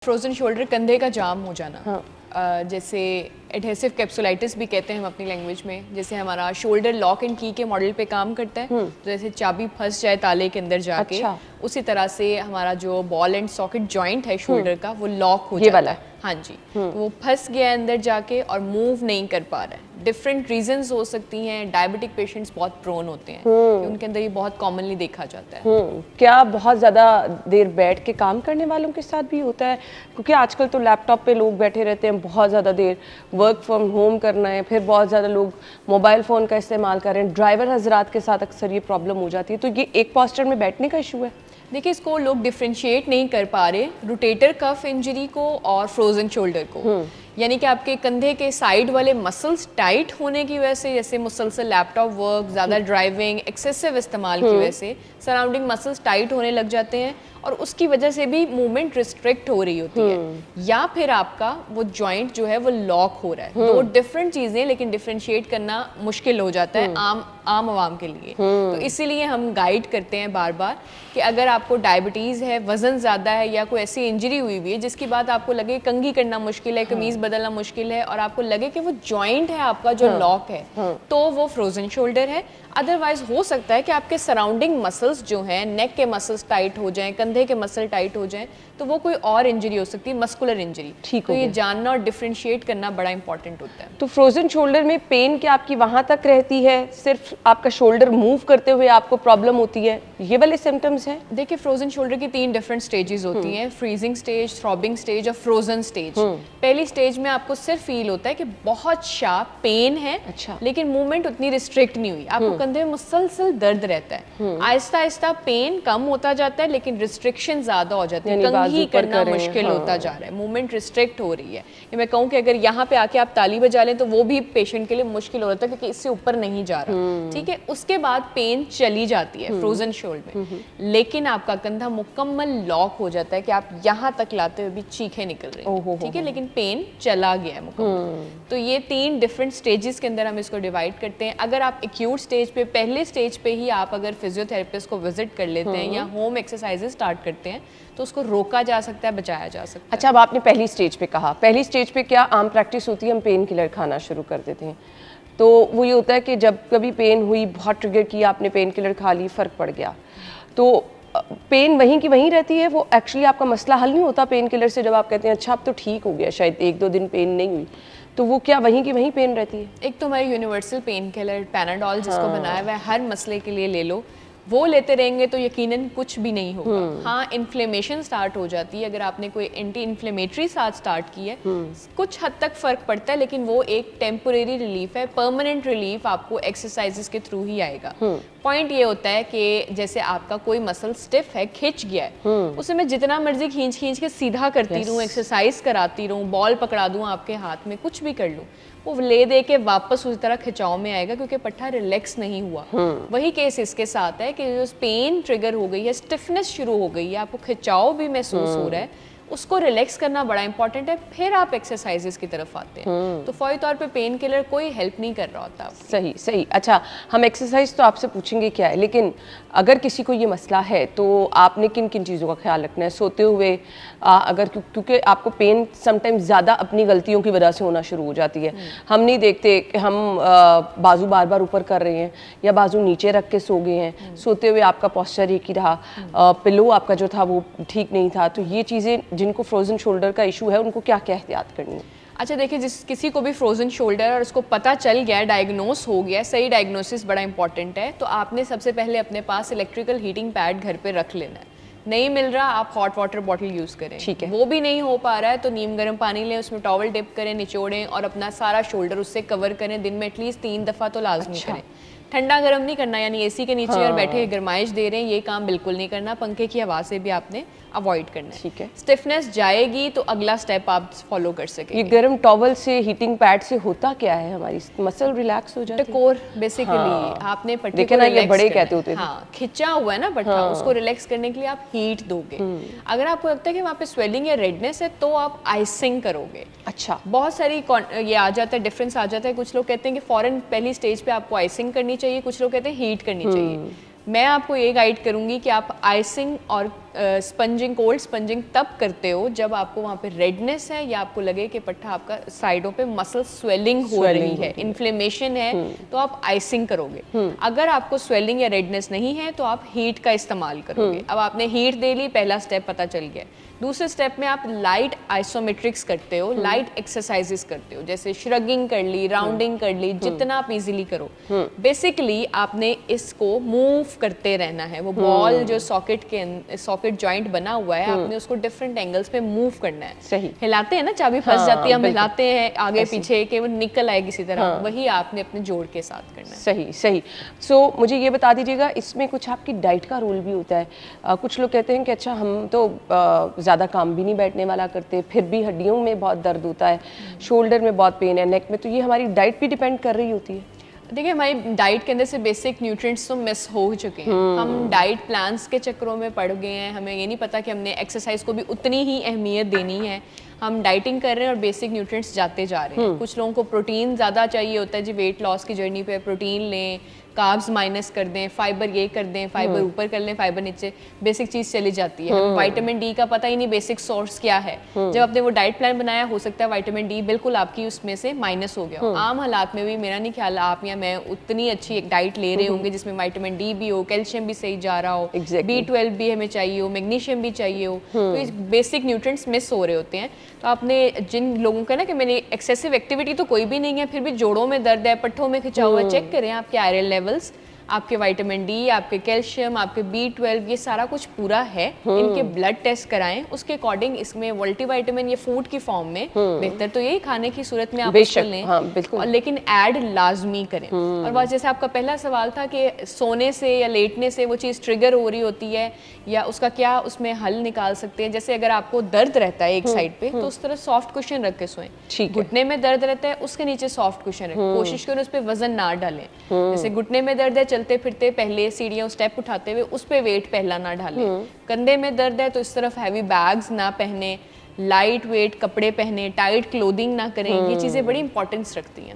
Frozen shoulder कंधे का जाम हो जाना। हाँ। जैसे एडहेसिव कैप्सुलाइटिस भी कहते हैं हम अपनी लैंग्वेज में। जैसे हमारा शोल्डर लॉक एंड की के मॉडल पे काम करता है, तो जैसे चाबी फंस जाए ताले के अंदर जाके, अच्छा। उसी तरह से हमारा जो बॉल एंड सॉकेट जॉइंट है शोल्डर का वो लॉक हो ये जाता वाला है। हाँ जी, तो वो फंस गया अंदर जाके और मूव नहीं कर पा रहा है। डिफरेंट रीजंस हो सकती हैं। डायबिटिक पेशेंट्स बहुत प्रोन होते हैं कि उनके अंदर ये बहुत कॉमनली देखा जाता है। क्या बहुत ज़्यादा देर बैठ के काम करने वालों के साथ भी होता है? क्योंकि आजकल तो लैपटॉप पे लोग बैठे रहते हैं बहुत ज़्यादा देर, वर्क फ्रॉम होम करना है, फिर बहुत ज़्यादा लोग मोबाइल फ़ोन का इस्तेमाल कर रहे हैं। ड्राइवर हजरात के साथ अक्सर ये प्रॉब्लम हो जाती है, तो ये एक पोस्चर में बैठने का इशू है। देखिए, इसको लोग डिफ्रेंशिएट नहीं कर पा रहे रोटेटर कफ इंजरी को और फ्रोजन शोल्डर को। यानी कि आपके कंधे के साइड वाले मसल्स टाइट होने की वजह से, जैसे मुसलसल लैपटॉप वर्क, ज़्यादा ड्राइविंग, एक्सेसिव इस्तेमाल की वजह से सराउंडिंग मसल्स टाइट होने लग जाते हैं और उसकी वजह से भी मूवमेंट रिस्ट्रिक्ट हो रही होती है। या फिर आपका वो जॉइंट जो है वो लॉक हो रहा है। दो डिफरेंट चीज़ें, लेकिन डिफ्रेंशिएट करना मुश्किल हो जाता है आम आवाम के लिए। तो इसीलिए हम गाइड करते हैं बार बार कि अगर आपको डायबिटीज़ है, वज़न ज़्यादा है या कोई ऐसी इंजरी हुई हुई है जिसकी बात आपको लगे कंघी करना मुश्किल है, कमीज़ बदलना मुश्किल है और आपको लगे कि वो जॉइंट है आपका जो लॉक है, तो वो फ्रोजन शोल्डर है। अदरवाइज हो सकता है कि आपके सराउंडिंग मसल्स जो हैं, नेक के मसल्स टाइट हो जाएं, कंधे के मसल टाइट हो जाएं, तो वो कोई और इंजरी हो सकती है, मस्कुलर इंजरी। ठीक तो हो ये गया। जानना और डिफरेंशिएट करना बड़ा इंपॉर्टेंट होता है। तो फ्रोजन शोल्डर में पेन क्या आपकी वहाँ तक रहती है? सिर्फ आपका शोल्डर मूव करते हुए आपको प्रॉब्लम होती है, ये वाले सिम्टम्स हैं? देखिए, फ्रोजन शोल्डर की 3 डिफरेंट स्टेजेस होती हैं, फ्रीजिंग स्टेज, थ्रॉबिंग स्टेज और फ्रोजन स्टेज। पहली स्टेज में आपको सिर्फ फील होता है कि बहुत शार्प पेन है, अच्छा। लेकिन मूवमेंट उतनी रिस्ट्रिक्ट नहीं हुई, आपको कंधे में मुसलसल दर्द रहता है। आहिस्ता आहिस्ता पेन कम होता जाता है, लेकिन रिस्ट्रिक्शन ज्यादा हो जाती है, कंघी करना मुश्किल होता जा रहा है, मूवमेंट रिस्ट्रिक्ट हो रही है। मैं कहूँ कि अगर यहाँ पे आके आप ताली बजा लें तो वो भी पेशेंट के लिए मुश्किल हो रहा था, क्योंकि इससे ऊपर नहीं जा रहा। ठीक है, उसके बाद पेन चली जाती है फ्रोजन शोल्डर में, लेकिन आपका कंधा मुकम्मल लॉक हो जाता है कि आप यहाँ तक लाते हुए भी चीखें निकल रही हैं। ठीक है, लेकिन पेन चला गया है मुकम्मल। तो ये 3 डिफरेंट स्टेजेस के अंदर हम इसको डिवाइड करते हैं। अगर आप एक्यूट स्टेज पे, पहले स्टेज पे ही आप अगर फिजियोथेरेपिस्ट को विजिट कर लेते हैं या होम एक्सरसाइजेस स्टार्ट करते हैं, तो उसको रोका जा सकता है, बचाया जा सकता है। अच्छा, अब आपने पहली स्टेज पे कहा, पहली स्टेज पे क्या आम प्रैक्टिस होती है? हम पेन किलर खाना शुरू कर देते हैं। तो वो ये होता है कि जब कभी पेन हुई, बहुत ट्रिगर किया, आपने पेन किलर खा ली, फ़र्क पड़ गया, तो पेन वहीं की वहीं रहती है? वो एक्चुअली आपका मसला हल नहीं होता पेन किलर से? जब आप कहते हैं अच्छा अब तो ठीक हो गया, शायद 1-2 दिन पेन नहीं हुई, तो वो क्या वहीं की वहीं पेन रहती है? एक तो हमारी यूनिवर्सल पेन किलर पैनाडोल जिसको बनाया हुआ है, हर मसले के लिए ले लो, वो लेते रहेंगे तो यकीनन कुछ भी नहीं होगा। हाँ, इन्फ्लेमेशन स्टार्ट हो जाती है अगर आपने कोई एंटी इन्फ्लेमेटरी साथ स्टार्ट की है, कुछ हद तक फ़र्क पड़ता है, लेकिन वो एक टेम्परेरी रिलीफ है। परमानेंट रिलीफ आपको एक्सरसाइजेस के थ्रू ही आएगा। पॉइंट ये होता है कि जैसे आपका कोई मसल स्टिफ है, खिंच गया है, उसे मैं जितना मर्जी खींच खींच के सीधा करती रहूँ, एक्सरसाइज कराती रहूँ, बॉल पकड़ा दूँ आपके हाथ में, कुछ भी कर लूँ, वो ले दे के वापस उसी तरह खिंचाव में आएगा, क्योंकि पट्टा रिलैक्स नहीं हुआ। वही केस इसके साथ है कि जो पेन ट्रिगर हो गई है, स्टिफनेस शुरू हो गई है, आपको खिंचाव भी महसूस हो रहा है, उसको रिलैक्स करना बड़ा इंपॉर्टेंट है, फिर आप एक्सरसाइजेस की तरफ आते हैं। तो फौरी तौर पे पेन किलर कोई हेल्प नहीं कर रहा होता। सही सही। अच्छा, हम एक्सरसाइज तो आपसे पूछेंगे क्या है, लेकिन अगर किसी को ये मसला है तो आपने किन किन चीज़ों का ख्याल रखना है सोते हुए? अगर क्योंकि आपको पेन समटाइम्स ज़्यादा अपनी गलतियों की वजह से होना शुरू हो जाती है। हम नहीं देखते कि हम बाजू बार बार ऊपर कर रहे हैं या बाजू नीचे रख के सो गए हैं, सोते हुए आपका पोस्चर एक ही रहा, पिलो आपका जो था वो ठीक नहीं था। तो ये चीज़ें जिनको फ्रोजन शोल्डर का इशू है उनको क्या क्या एहतियात करनी है? अच्छा, देखिए, जिस किसी को भी फ्रोजन शोल्डर और उसको पता चल गया, डायग्नोस हो गया, सही डायग्नोसिस बड़ा इंपॉर्टेंट है, तो आपने सबसे पहले अपने पास इलेक्ट्रिकल हीटिंग पैड घर पे रख लेना है। नहीं मिल रहा, आप हॉट वाटर बॉटल यूज़ करें। ठीक है। वो भी नहीं हो पा रहा है तो नीम गर्म पानी लें, उसमें टॉवल डिप करें, निचोड़ें और अपना सारा शोल्डर उससे कवर करें। दिन में एटलीस्ट 3 दफ़ा तो लाजमी करें। ठंडा गर्म नहीं करना, यानी एसी के नीचे और बैठे गरमाइश दे रहे हैं, ये काम बिल्कुल नहीं करना। पंखे की हवा से भी आपने अवॉइड करना है। ठीक है। स्टिफनेस जाएगी तो अगला स्टेप आप फॉलो कर सकेंगे। ये गर्म टॉवल से, हीटिंग पैड से होता क्या है? हमारी मसल रिलैक्स हो जाती है। कोर बेसिकली आपने पट्टे देखिए को ना, ये रिलैक्स बड़े करना कहते होते थे। हाँ, खिंचा हुआ है ना पट्टा, उसको रिलैक्स करने के लिए आप हीट दोगे। अगर आपको लगता है कि वहाँ पे स्वेलिंग या रेडनेस है तो आप आइसिंग करोगे। अच्छा। बहुत सारी ये आ जाता है, डिफरेंस आ जाता है। कुछ लोग कहते हैं कि फौरन पहली स्टेज पे आपको आइसिंग करनी चाहिए, कुछ लोग कहते हैं हीट करनी चाहिए। मैं आपको ये गाइड करूंगी कि आप आइसिंग और स्पंजिंग, कोल्ड स्पंजिंग तब करते हो जब आपको वहाँ पे रेडनेस है या आपको लगे कि पट्टा आपका साइडों पे मसल स्वेलिंग हो रही है, इन्फ्लेमेशन है, तो आप आइसिंग करोगे। अगर आपको स्वेलिंग या रेडनेस नहीं है तो आप हीट का इस्तेमाल करोगे। अब आपने हीट दे ली, पहला स्टेप पता चल गया। दूसरे स्टेप में आप लाइट आइसोमेट्रिक्स करते हो, लाइट एक्सरसाइजेस करते हो, जैसे श्रगिंग कर ली, राउंडिंग कर ली, जितना आप इजीली करो। बेसिकली आपने इसको मूव करते रहना है। वो बॉल जो सॉकेट जॉइंट बना हुआ है, आपने उसको डिफरेंट एंगल्स पे मूव करना है। सही। हिलाते हैं ना, चाबी फंस जाती है, हम हिलाते हैं आगे पीछे कि वो निकल आए किसी तरह, वही आपने अपने जोड़ के साथ करना है। सही सही। सो मुझे ये बता दीजिएगा, इसमें कुछ आपकी डाइट का रोल भी होता है। कुछ लोग कहते हैं कि अच्छा हम तो ज़्यादा काम भी नहीं बैठने वाला करते, फिर भी हड्डियों में बहुत दर्द होता है, शोल्डर में बहुत पेन है, नेक में, तो ये हमारी डाइट भी डिपेंड कर रही होती है। देखिए, हमारी डाइट के अंदर से बेसिक न्यूट्रिएंट्स तो मिस हो चुके हैं। हम डाइट प्लान्स के चक्करों में पड़ गए हैं, हमें ये नहीं पता कि हमने एक्सरसाइज को भी उतनी ही अहमियत देनी है। हम डाइटिंग कर रहे हैं और बेसिक न्यूट्रिएंट्स जाते जा रहे हैं। कुछ लोगों को प्रोटीन ज़्यादा चाहिए होता है जी, वेट लॉस की जर्नी पे प्रोटीन लें, कार्ब्स माइनस कर दें, फाइबर ये कर दें, फाइबर ऊपर कर लें, फाइबर नीचे, बेसिक चीज़ चली जाती है। विटामिन डी का पता ही नहीं बेसिक सोर्स क्या है। जब आपने वो डाइट प्लान बनाया, हो सकता है विटामिन डी बिल्कुल आपकी उसमें से माइनस हो गया हो। आम हालात में भी मेरा नहीं ख्याल आप या मैं उतनी अच्छी एक डाइट ले रहे होंगे जिसमें विटामिन डी भी हो, कैल्शियम भी सही जा रहा हो, B12 भी हमें चाहिए हो, मैग्नीशियम भी चाहिए हो, तो ये बेसिक न्यूट्रिएंट्स मिस हो रहे होते हैं। तो आपने जिन लोगों का ना कि मेरी एक्सेसिव एक्टिविटी तो कोई भी नहीं है, फिर भी जोड़ों में दर्द है, पट्ठों में खिंचा हुआ, चेक करें आपके आयरन लेवल्स, आपके विटामिन डी, आपके कैल्शियम, आपके B12, ये सारा कुछ पूरा है। इनके ब्लड टेस्ट कराएं, उसके अकॉर्डिंग इसमें मल्टीविटामिन ये फूड की फॉर्म में बेहतर तो यही खाने की सूरत में आप उसको लें। हाँ, बिल्कुल। और लेकिन ऐड लाजमी करें। और बात जैसे आपका पहला सवाल था कि सोने से या लेटने से वो चीज़ ट्रिगर हो रही होती है या उसका क्या उसमें हल निकाल सकते हैं। जैसे अगर आपको दर्द रहता है एक साइड पे, तो उस तरह सॉफ्ट कुशन रख के सोएं। घुटने में दर्द रहता है, उसके नीचे सॉफ्ट कुशन रखें, कोशिश करें उस पर वजन ना डालें। जैसे घुटने में दर्द है, चलते फिरते पहले सीढ़ियाँ स्टेप उठाते हुए उस पे वेट पहला ना डालें। कंधे में दर्द है तो इस तरफ हैवी बैग्स ना पहने, लाइट वेट कपड़े पहने, टाइट क्लोथिंग ना करें। ये चीज़ें बड़ी इंपॉर्टेंस रखती हैं।